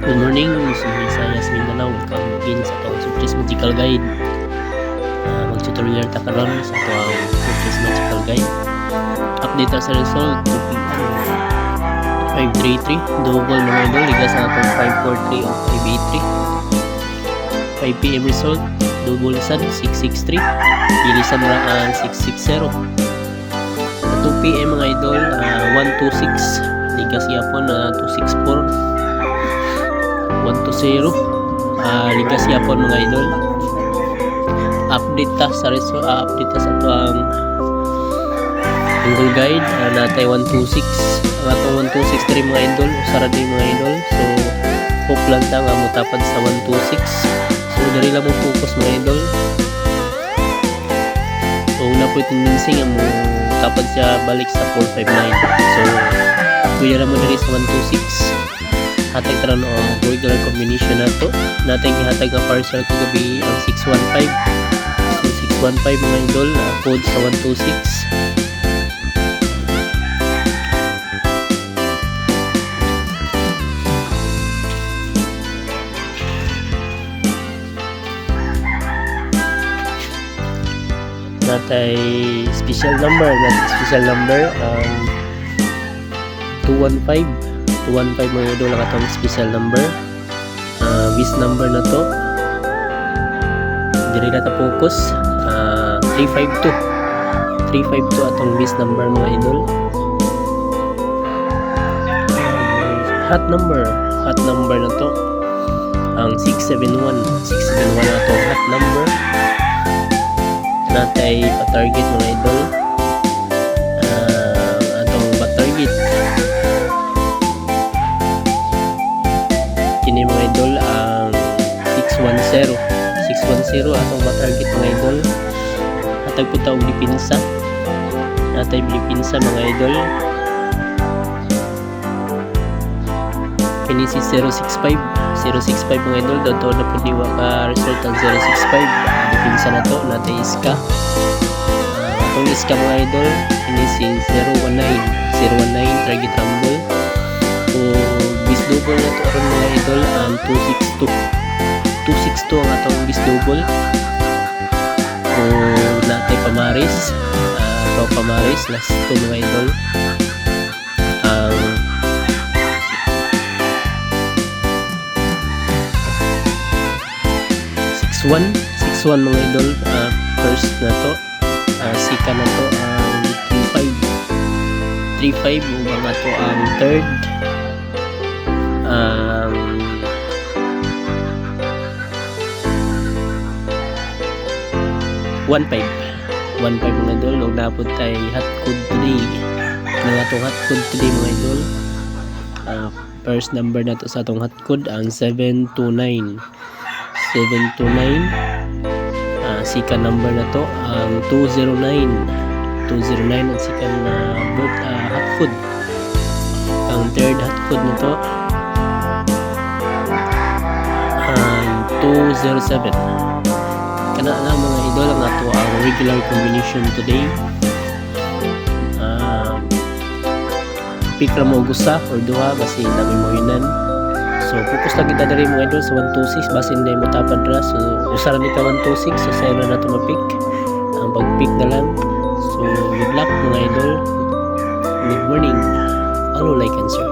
Good morning, si Sayas Mindanao. Welcome again sa itong Surprise Magical Guide. Mag-tutorial ta karon sa itong Surprise Magical Guide. Update sa result 533 double mga idol, ligas sa itong 543 o 583. 5pm result double sad 663, bilisan ra 660. 2pm mga idol 126, ligas yapon 264. 1-0 ligas yapon mga idol. Update ta sa result, update ta sa tuang Google Guide natay 126 ang atong 1263 mga idol, usara din mga idol. So hope lang ta nga mutapad sa 126. So dali lang mo focus mga idol. So una po tendency nga mo tapad siya balik sa 459. So kuya na mo dali sa 126. Hatag taran o regular combination na to. Natay gihatag nga partial kagabi ang 615. So 615 mga idol, code sa 126. Natay special number, ang 215 mga idol ang atong special number. Bis number na to dili na ta focus. 352 atong bis number mga idol. Hot number na to ang 671 atong hot number. Natay pa-target mga idol. Atong pa-target kini mga idol ang 610 atong ma-target mga idol. Hatag po taong dipinsa, natay dipinsa mga idol. Kini si 065 mga idol, doon na po diwa ka result ang 065. Dipinsa na to, natay iska. Atong iska mga idol, kini si 019 target rumble. So bis double na to aron mga idol ang 262 ang atong bis double. So natay pamaris, last to mga idol ang 61 mga idol. First na to, sika na to ang 35 mga to ang third. 15 mga idol. Huwag napod tayo hot code today mga itong hot code today mga idol. First number na to sa itong hot code ang 729. Second number na to ang 209 ang second hot code. Ang third hot code na to ang 207. Kana na mga idol ang ato ang regular combination today. Pick ra mo gusa or duha basi dami mo inan. So focus lang kita diri mga idol sa 126 basi hindi mo tapad ra. So usara nito 126, so sayo na nato ma-pick. Ang pag-pick na lang. So good luck mga idol. Good morning. Follow, like, and share.